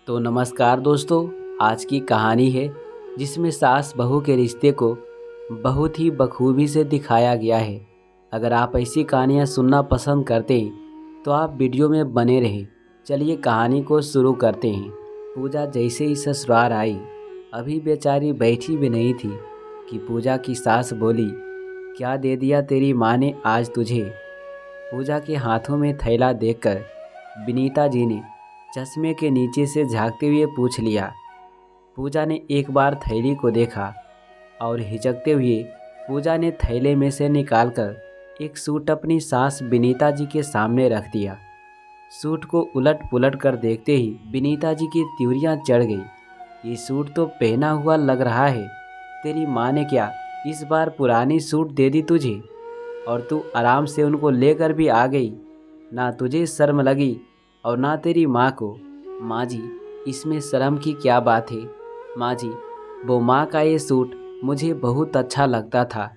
तो नमस्कार दोस्तों। आज की कहानी है जिसमें सास बहू के रिश्ते को बहुत ही बखूबी से दिखाया गया है। अगर आप ऐसी कहानियाँ सुनना पसंद करते हैं तो आप वीडियो में बने रहें। चलिए कहानी को शुरू करते हैं। पूजा जैसे ही ससुराल आई, अभी बेचारी बैठी भी नहीं थी कि पूजा की सास बोली, क्या दे दिया तेरी माँ ने आज तुझे। पूजा के हाथों में थैला देखकर विनीता जी ने चश्मे के नीचे से झांकते हुए पूछ लिया। पूजा ने एक बार थैली को देखा और हिचकते हुए पूजा ने थैले में से निकालकर एक सूट अपनी सास विनीता जी के सामने रख दिया। सूट को उलट पुलट कर देखते ही विनीता जी की त्योरियां चढ़ गई। ये सूट तो पहना हुआ लग रहा है। तेरी माँ ने क्या इस बार पुरानी सूट दे दी तुझे, और तू आराम से उनको लेकर भी आ गई। ना तुझे शर्म लगी और ना तेरी माँ को। माँ जी, इसमें शर्म की क्या बात है। माँ जी, वो माँ का ये सूट मुझे बहुत अच्छा लगता था,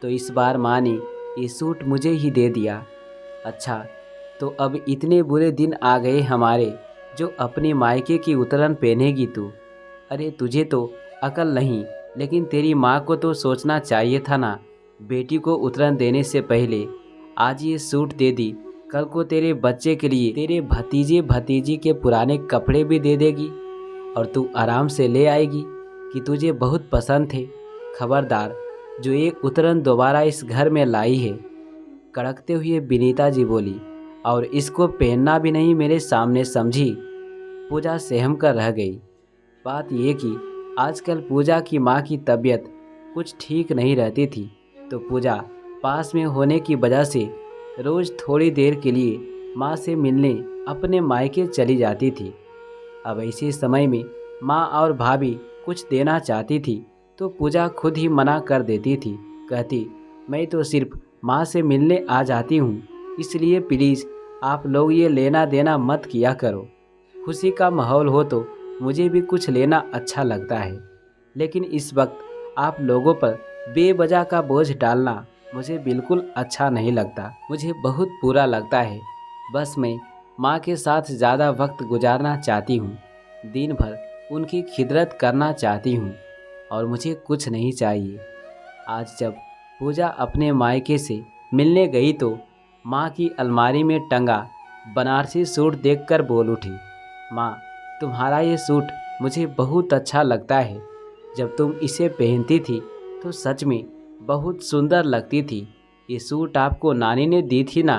तो इस बार माँ ने ये सूट मुझे ही दे दिया। अच्छा, तो अब इतने बुरे दिन आ गए हमारे जो अपने मायके की उतरन पहनेगी तू। अरे तुझे तो अकल नहीं, लेकिन तेरी माँ को तो सोचना चाहिए था ना। बेटी को उतरन देने से पहले आज ये सूट दे दी, कल को तेरे बच्चे के लिए तेरे भतीजे भतीजी के पुराने कपड़े भी दे देगी और तू आराम से ले आएगी कि तुझे बहुत पसंद थे। खबरदार, जो ये उतरन दोबारा इस घर में लाई है। कड़कते हुए विनीता जी बोली, और इसको पहनना भी नहीं मेरे सामने, समझी। पूजा सहम कर रह गई। बात यह कि आजकल पूजा की माँ की तबीयत कुछ ठीक नहीं रहती थी, तो पूजा पास में होने की वजह से रोज़ थोड़ी देर के लिए माँ से मिलने अपने मायके चली जाती थी। अब ऐसे समय में माँ और भाभी कुछ देना चाहती थी तो पूजा खुद ही मना कर देती थी। कहती, मैं तो सिर्फ माँ से मिलने आ जाती हूँ, इसलिए प्लीज़ आप लोग ये लेना देना मत किया करो। खुशी का माहौल हो तो मुझे भी कुछ लेना अच्छा लगता है, लेकिन इस वक्त आप लोगों पर बेवजह का बोझ डालना मुझे बिल्कुल अच्छा नहीं लगता। मुझे बहुत बुरा लगता है। बस मैं माँ के साथ ज़्यादा वक्त गुजारना चाहती हूँ, दिन भर उनकी खिदमत करना चाहती हूँ, और मुझे कुछ नहीं चाहिए। आज जब पूजा अपने मायके से मिलने गई तो माँ की अलमारी में टंगा बनारसी सूट देखकर बोल उठी, माँ, तुम्हारा ये सूट मुझे बहुत अच्छा लगता है। जब तुम इसे पहनती थी तो सच में बहुत सुंदर लगती थी। ये सूट आपको नानी ने दी थी ना।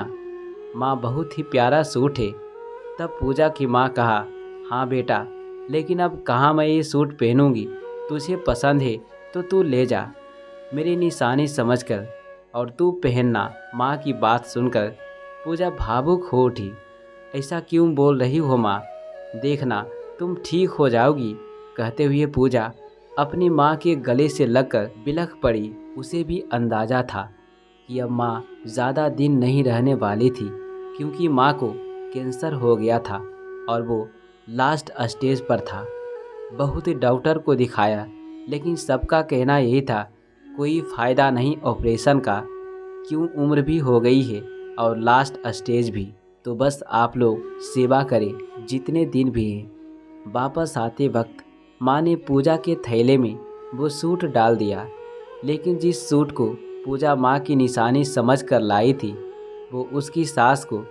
माँ, बहुत ही प्यारा सूट है। तब पूजा की माँ कहा, हाँ बेटा, लेकिन अब कहाँ मैं ये सूट पहनूंगी। तुझे पसंद है तो तू ले जा, मेरी निशानी समझकर, और तू पहनना। माँ की बात सुनकर पूजा भावुक हो उठी। ऐसा क्यों बोल रही हो माँ, देखना तुम ठीक हो जाओगी। कहते हुए पूजा अपनी माँ के गले से लगकर बिलख पड़ी। उसे भी अंदाज़ा था कि अब माँ ज़्यादा दिन नहीं रहने वाली थी, क्योंकि माँ को कैंसर हो गया था और वो लास्ट स्टेज पर था। बहुत डॉक्टर को दिखाया, लेकिन सबका कहना यही था, कोई फ़ायदा नहीं ऑपरेशन का, क्यों उम्र भी हो गई है और लास्ट स्टेज भी। तो बस आप लोग सेवा करें जितने दिन भी हैं। वापस आते वक्त माँ ने पूजा के थैले में वो सूट डाल दिया, लेकिन जिस सूट को पूजा माँ की निशानी समझ कर लाई थी, वो उसकी सास को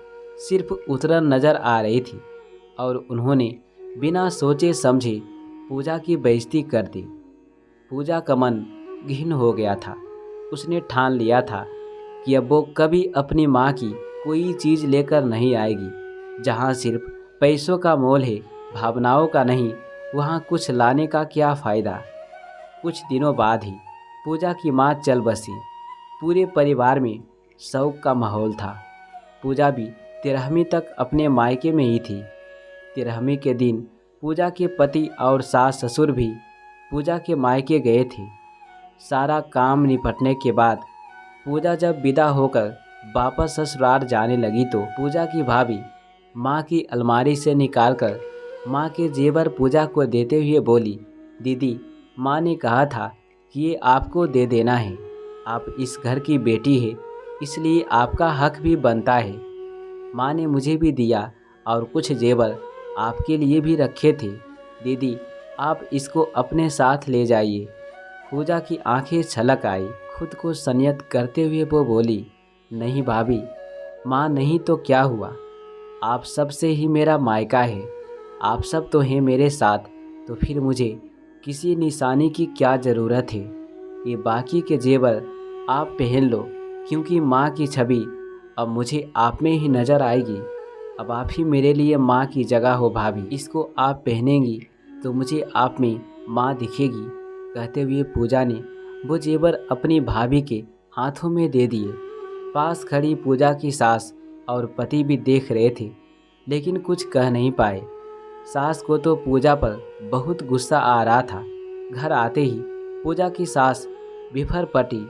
सिर्फ उतरन नज़र आ रही थी, और उन्होंने बिना सोचे समझे पूजा की बेइज्जती कर दी। पूजा का मन घिन हो गया था। उसने ठान लिया था कि अब वो कभी अपनी माँ की कोई चीज़ लेकर नहीं आएगी। जहाँ सिर्फ पैसों का मोल है, भावनाओं का नहीं, वहाँ कुछ लाने का क्या फ़ायदा। कुछ दिनों बाद ही पूजा की माँ चल बसी। पूरे परिवार में शौक का माहौल था। पूजा भी 13वीं तक अपने मायके में ही थी। 13वीं के दिन पूजा के पति और सास ससुर भी पूजा के मायके गए थे। सारा काम निपटने के बाद पूजा जब विदा होकर वापस ससुराल जाने लगी तो पूजा की भाभी माँ की अलमारी से निकालकर माँ के जेवर पूजा को देते हुए बोली, दीदी, माँ ने कहा था कि ये आपको दे देना है। आप इस घर की बेटी है, इसलिए आपका हक भी बनता है। माँ ने मुझे भी दिया और कुछ जेवर आपके लिए भी रखे थे। दीदी, आप इसको अपने साथ ले जाइए। पूजा की आंखें छलक आई। खुद को संयत करते हुए वो बोली, नहीं भाभी, माँ नहीं तो क्या हुआ, आप सबसे ही मेरा मायका है। आप सब तो हैं मेरे साथ, तो फिर मुझे किसी निशानी की क्या ज़रूरत है। ये बाकी के जेवर आप पहन लो, क्योंकि माँ की छवि अब मुझे आप में ही नज़र आएगी। अब आप ही मेरे लिए माँ की जगह हो भाभी। इसको आप पहनेंगी तो मुझे आप में माँ दिखेगी। कहते हुए पूजा ने वो जेवर अपनी भाभी के हाथों में दे दिए। पास खड़ी पूजा की सास और पति भी देख रहे थे, लेकिन कुछ कह नहीं पाए। सास को तो पूजा पर बहुत गुस्सा आ रहा था। घर आते ही पूजा की सास बिफर पटी,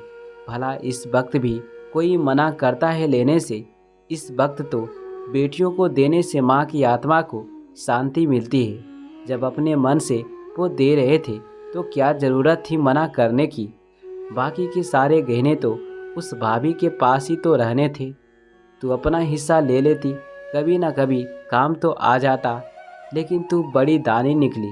भला इस वक्त भी कोई मना करता है लेने से। इस वक्त तो बेटियों को देने से माँ की आत्मा को शांति मिलती है। जब अपने मन से वो दे रहे थे तो क्या ज़रूरत थी मना करने की। बाकी के सारे गहने तो उस भाभी के पास ही तो रहने थे। तू अपना हिस्सा ले लेती, कभी ना कभी काम तो आ जाता। लेकिन तू बड़ी दानी निकली,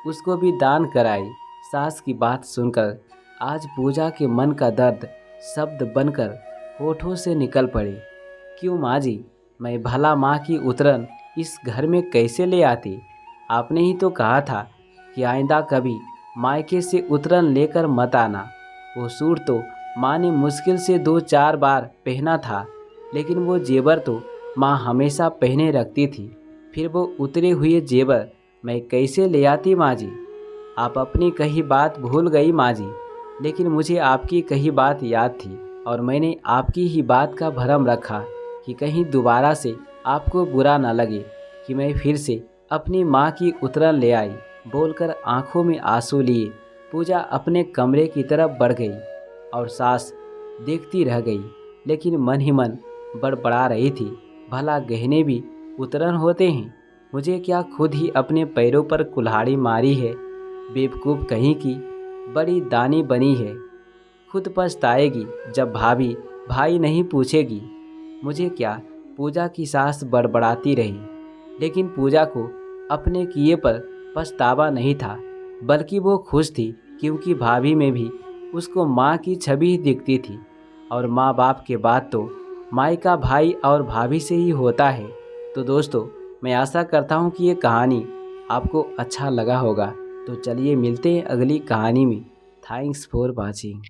उसको भी दान कराई। सास की बात सुनकर आज पूजा के मन का दर्द शब्द बनकर होठों से निकल पड़े। क्यों माँ जी, मैं भला माँ की उतरन इस घर में कैसे ले आती। आपने ही तो कहा था कि आइंदा कभी मायके से उतरन लेकर मत आना। वो सूट तो माँ ने मुश्किल से 2-4 बार पहना था, लेकिन वो जेवर तो माँ हमेशा पहने रखती थी। फिर वो उतरे हुए जेवर मैं कैसे ले आती माँ जी। आप अपनी कही बात भूल गई माँ जी, लेकिन मुझे आपकी कही बात याद थी और मैंने आपकी ही बात का भरम रखा कि कहीं दोबारा से आपको बुरा ना लगे कि मैं फिर से अपनी माँ की उतरन ले आई। बोलकर आंखों में आंसू लिए पूजा अपने कमरे की तरफ बढ़ गई और सास देखती रह गई, लेकिन मन ही मन बड़बड़ा रही थी, भला गहने भी उतरन होते हैं। मुझे क्या खुद ही अपने पैरों पर कुल्हाड़ी मारी है। बेवकूफ़ कहीं की, बड़ी दानी बनी है। खुद पछताएगी जब भाभी भाई नहीं पूछेगी। मुझे क्या, पूजा की सास बड़बड़ाती रही, लेकिन पूजा को अपने किए पर पछतावा नहीं था, बल्कि वो खुश थी, क्योंकि भाभी में भी उसको माँ की छवि दिखती थी। और माँ बाप के बाद तो मायका भाई और भाभी से ही होता है। तो दोस्तों, मैं आशा करता हूँ कि ये कहानी आपको अच्छा लगा होगा। तो चलिए मिलते हैं अगली कहानी में। Thanks for watching.